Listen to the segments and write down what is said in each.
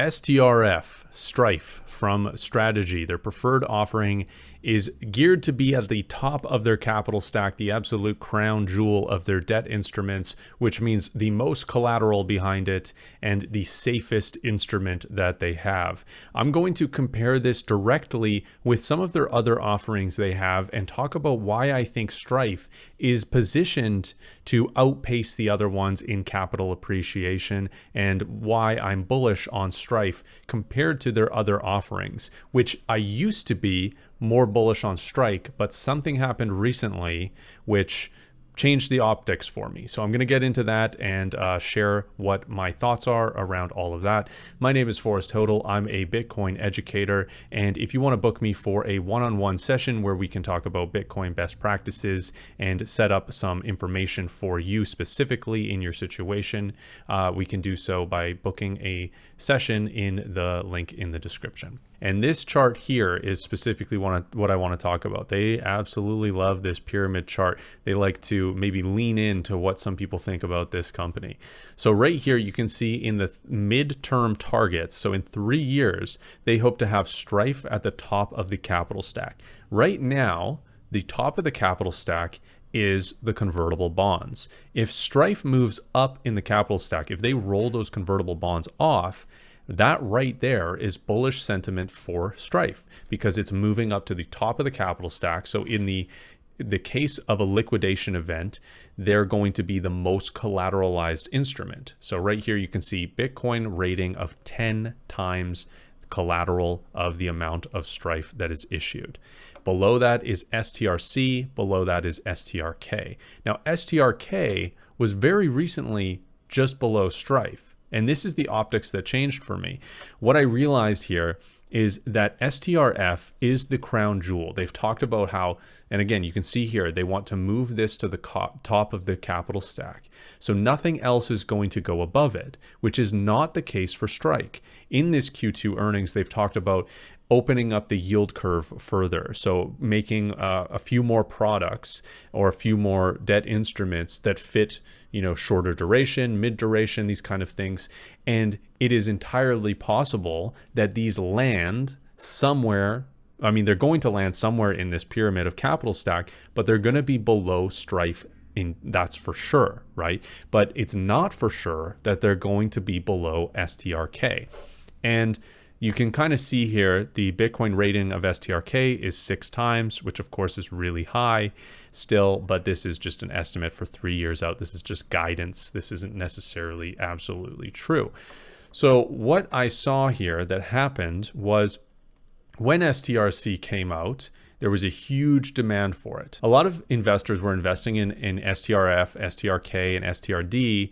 STRF, Strife from Strategy, their preferred offering is geared to be at the top of their capital stack, the absolute crown jewel of their debt instruments, which means the most collateral behind it and the safest instrument that they have. I'm going to compare this directly with some of their other offerings they have and talk about why I think Strife is positioned to outpace the other ones in capital appreciation and why I'm bullish on Strife compared to their other offerings, which I used to be more bullish on Strike, but something happened recently which changed the optics for me. So I'm going to get into that and share what my thoughts are around all of that. My name is Forrest Hodel. I'm a Bitcoin educator. And if you want to book me for a one-on-one session where we can talk about Bitcoin best practices and set up some information for you specifically in your situation, we can do so by booking a session in the link in the description. And this chart here is specifically what I want to talk about. They absolutely love this pyramid chart. They like to maybe lean into what some people think about this company. So right here, you can see in the midterm targets, so in 3 years, they hope to have Strife at the top of the capital stack. Right now, the top of the capital stack is the convertible bonds. If Strife moves up in the capital stack, if they roll those convertible bonds off, that right there is bullish sentiment for Strife because it's moving up to the top of the capital stack. So in the case of a liquidation event, they're going to be the most collateralized instrument. So right here, you can see Bitcoin rating of 10 times collateral of the amount of Strife that is issued. Below that is STRC, below that is STRK. Now, STRK was very recently just below Strife. And this is the optics that changed for me. What I realized here is that STRF is the crown jewel. They've talked about how, and again, you can see here, they want to move this to the top of the capital stack. So nothing else is going to go above it, which is not the case for Strike. In this Q2 earnings, they've talked about opening up the yield curve further. So making a few more products or a few more debt instruments that fit, shorter duration, mid duration, these kind of things. And it is entirely possible that these land somewhere. I mean, they're going to land somewhere in this pyramid of capital stack, but they're going to be below Strife. That's for sure, right? But it's not for sure that they're going to be below STRK. And you can kind of see here the Bitcoin rating of STRK is 6 times, which of course is really high still, but this is just an estimate for 3 years out. This is just guidance. This isn't necessarily absolutely true. So what I saw here that happened was when STRC came out, there was a huge demand for it. A lot of investors were investing in STRF, STRK, and STRD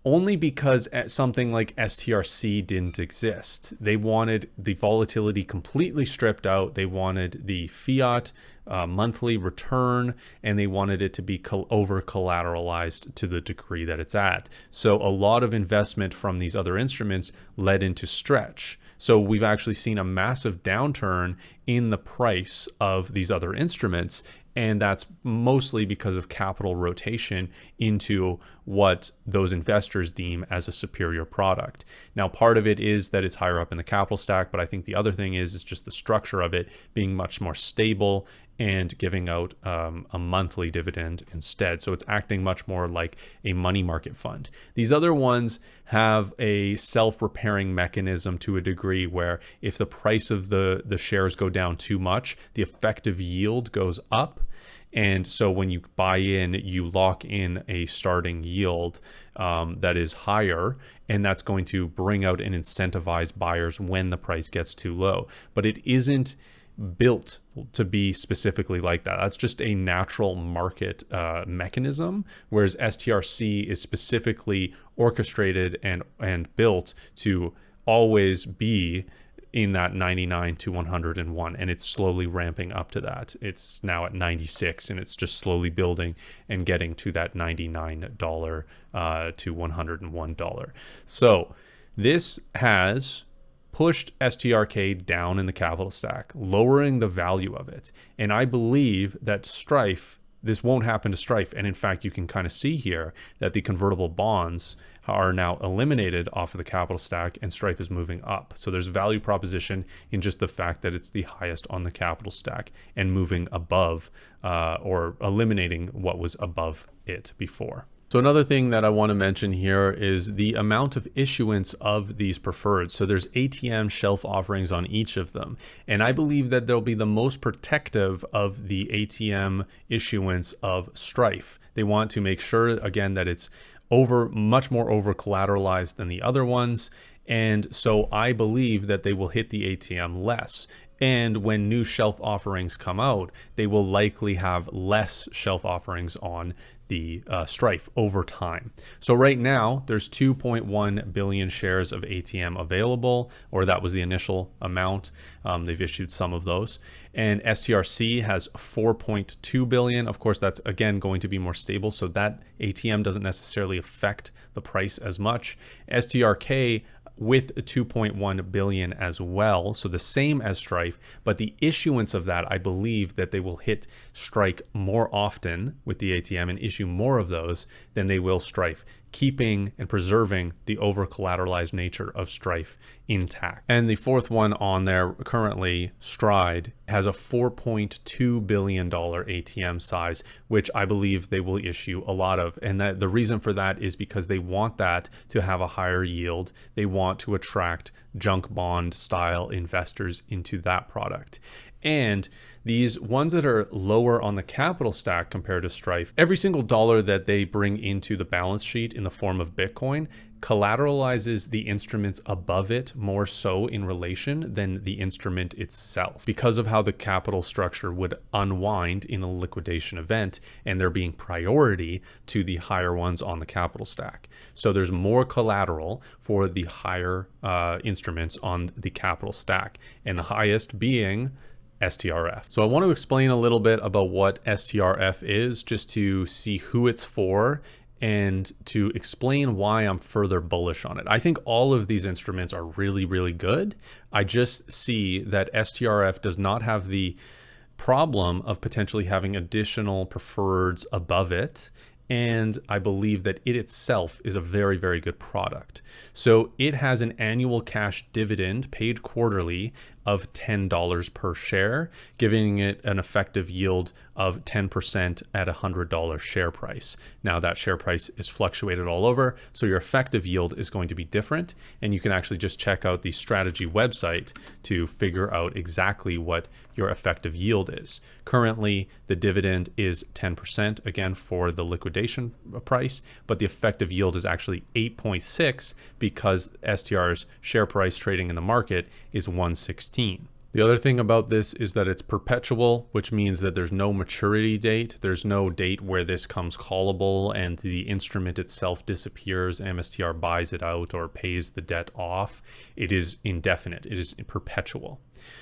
only because something like STRC didn't exist. They wanted the volatility completely stripped out. They wanted the fiat monthly return, and they wanted it to be over collateralized to the degree that it's at. So a lot of investment from these other instruments led into stretch. So we've actually seen a massive downturn in the price of these other instruments. And that's mostly because of capital rotation into what those investors deem as a superior product. Now, part of it is that it's higher up in the capital stack, but I think the other thing is just the structure of it being much more stable and giving out a monthly dividend instead. So it's acting much more like a money market fund. These other ones have a self-repairing mechanism to a degree where if the price of the shares go down too much, the effective yield goes up. And so when you buy in, you lock in a starting yield that is higher, and that's going to bring out and incentivize buyers when the price gets too low. But it isn't built to be specifically like that. That's just a natural market mechanism, whereas STRC is specifically orchestrated and built to always be in that 99 to 101, and it's slowly ramping up to that. It's now at 96, and it's just slowly building and getting to that $99 to $101. So this has pushed STRK down in the capital stack, lowering the value of it. And I believe that Strife this won't happen to Strife. And in fact, you can kind of see here that the convertible bonds are now eliminated off of the capital stack and Strife is moving up. So there's value proposition in just the fact that it's the highest on the capital stack and moving above or eliminating what was above it before. So another thing that I want to mention here is the amount of issuance of these preferreds. So there's ATM shelf offerings on each of them. And I believe that they'll be the most protective of the ATM issuance of Strife. They want to make sure, again, that it's much more over collateralized than the other ones. And so I believe that they will hit the ATM less. And when new shelf offerings come out, they will likely have less shelf offerings on the Strife over time. So right now, there's 2.1 billion shares of ATM available, or that was the initial amount. They've issued some of those. And STRC has 4.2 billion. Of course, that's again going to be more stable, so that ATM doesn't necessarily affect the price as much. STRK with 2.1 billion as well, so the same as Strife, but the issuance of that, I believe that they will hit Strike more often with the ATM and issue more of those than they will Strife, keeping and preserving the over collateralized nature of Strife intact. And the fourth one on there currently, Stride, has a $4.2 billion ATM size, which I believe they will issue a lot of. And that the reason for that is because they want that to have a higher yield. They want to attract junk bond style investors into that product. And these ones that are lower on the capital stack compared to Strife, every single dollar that they bring into the balance sheet in the form of Bitcoin collateralizes the instruments above it more so in relation than the instrument itself, because of how the capital structure would unwind in a liquidation event and there being priority to the higher ones on the capital stack. So there's more collateral for the higher instruments on the capital stack, and the highest being STRF. So I want to explain a little bit about what STRF is, just to see who it's for and to explain why I'm further bullish on it. I think all of these instruments are really, really good. I just see that STRF does not have the problem of potentially having additional preferreds above it. And I believe that it itself is a very, very good product. So it has an annual cash dividend paid quarterly of $10 per share, giving it an effective yield of 10% at a $100 share price. Now that share price is fluctuated all over, so your effective yield is going to be different. And you can actually just check out the strategy website to figure out exactly what your effective yield is. Currently, the dividend is 10%, again, for the liquidation price, but the effective yield is actually 8.6 because STR's share price trading in the market is 116. The other thing about this is that it's perpetual, which means that there's no maturity date. There's no date where this comes callable and the instrument itself disappears, MSTR buys it out or pays the debt off. It is indefinite. It is perpetual.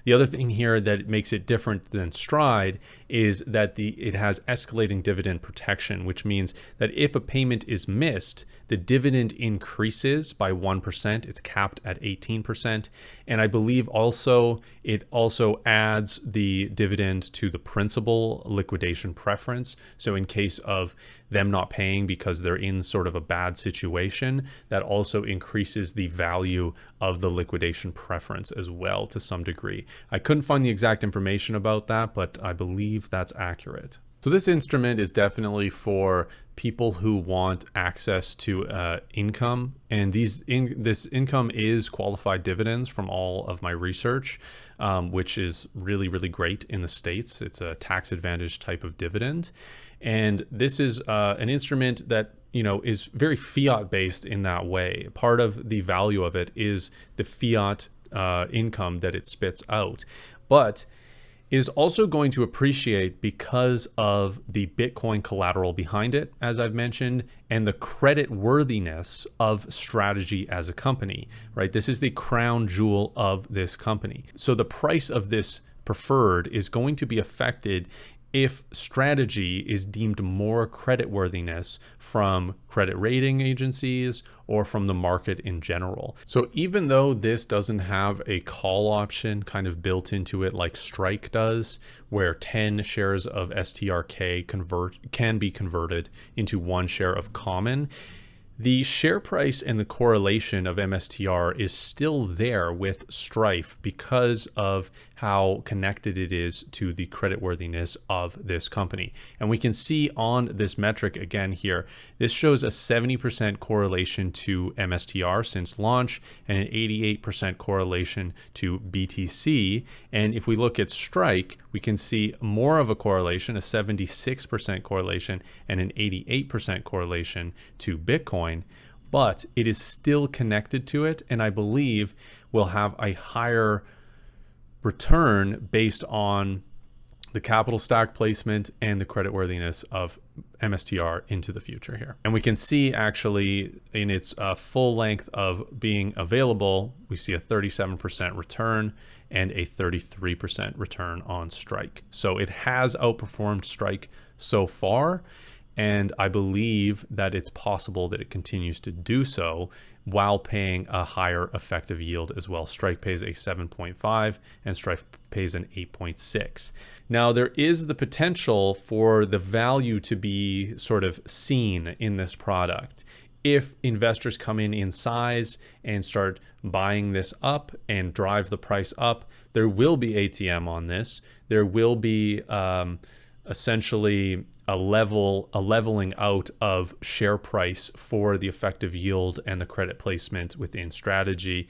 The other thing here that makes it different than Stride is that it has escalating dividend protection, which means that if a payment is missed, the dividend increases by 1%. It's capped at 18%. And I believe also it also adds the dividend to the principal liquidation preference. So in case of them not paying because they're in sort of a bad situation, that also increases the value of the liquidation preference as well to some degree. I couldn't find the exact information about that, but I believe that's accurate. So this instrument is definitely for people who want access to income, and this income is qualified dividends from all of my research, which is really, really great in the States. It's a tax advantage type of dividend, and this is an instrument that is very fiat based in that way. Part of the value of it is the fiat income that it spits out, but it is also going to appreciate because of the Bitcoin collateral behind it, as I've mentioned, and the credit worthiness of Strategy as a company, right? This is the crown jewel of this company. So the price of this preferred is going to be affected if strategy is deemed more creditworthiness from credit rating agencies or from the market in general. So even though this doesn't have a call option kind of built into it like Strike does, where 10 shares of STRK can be converted into 1 share of common, the share price and the correlation of MSTR is still there with Strife because of how connected it is to the creditworthiness of this company. And we can see on this metric again here, this shows a 70% correlation to MSTR since launch and an 88% correlation to BTC. And if we look at Strike, we can see more of a correlation, a 76% correlation and an 88% correlation to Bitcoin, but it is still connected to it. And I believe will have a higher return based on the capital stack placement and the creditworthiness of MSTR into the future here. And we can see actually in its full length of being available, we see a 37% return and a 33% return on Strike. So it has outperformed Strike so far. And I believe that it's possible that it continues to do so while paying a higher effective yield as well. Strike pays a 7.5 and Strife pays an 8.6. Now there is the potential for the value to be sort of seen in this product. If investors come in size and start buying this up and drive the price up, there will be ATM on this. There will be essentially a leveling out of share price for the effective yield and the credit placement within strategy.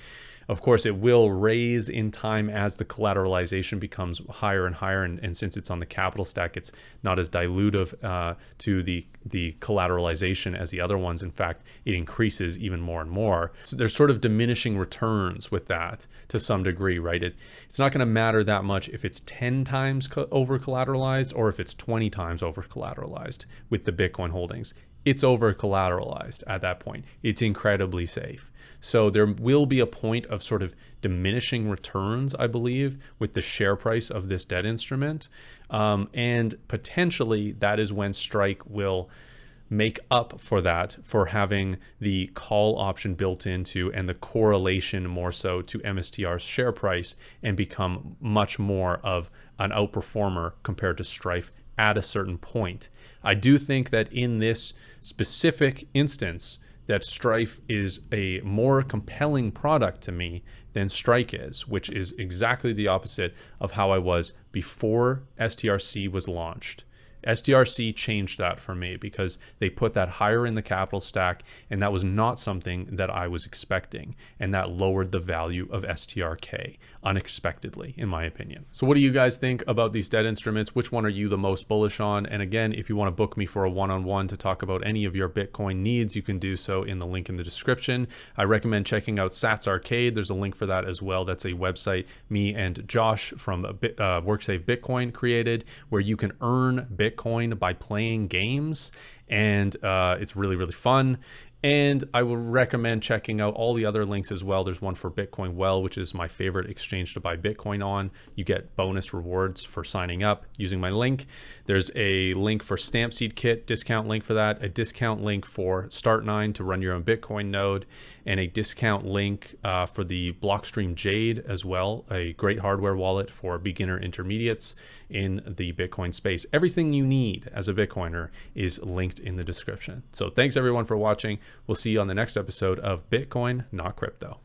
Of course, it will raise in time as the collateralization becomes higher and higher. And since it's on the capital stack, it's not as dilutive to the collateralization as the other ones. In fact, it increases even more and more. So there's sort of diminishing returns with that to some degree, right? It's not going to matter that much if it's 10 times over collateralized or if it's 20 times over collateralized with the Bitcoin holdings. It's over collateralized at that point. It's incredibly safe. So there will be a point of sort of diminishing returns, I believe, with the share price of this debt instrument. And potentially that is when Strike will make up for that, for having the call option built into and the correlation more so to MSTR's share price and become much more of an outperformer compared to Strife at a certain point. I do think that in this specific instance, that Strife is a more compelling product to me than Strike is, which is exactly the opposite of how I was before STRC was launched. STRC changed that for me because they put that higher in the capital stack, and that was not something that I was expecting, and that lowered the value of STRK unexpectedly, in my opinion. So what do you guys think about these debt instruments? Which one are you the most bullish on? And again, if you want to book me for a one-on-one to talk about any of your Bitcoin needs, you can do so in the link in the description. I recommend checking out Sats Arcade. There's a link for that as well. That's a website me and Josh from WorkSafe Bitcoin created, where you can earn Bitcoin by playing games, and it's really, really fun. And I would recommend checking out all the other links as well. There's one for Bitcoin Well, which is my favorite exchange to buy Bitcoin on. You get bonus rewards for signing up using my link. There's a link for Stampseed Kit, discount link for that, a discount link for Start9 to run your own Bitcoin node, and a discount link for the BlockStream Jade as well, a great hardware wallet for beginner intermediates in the Bitcoin space. Everything you need as a Bitcoiner is linked in the description. So thanks everyone for watching. We'll see you on the next episode of Bitcoin, Not Crypto.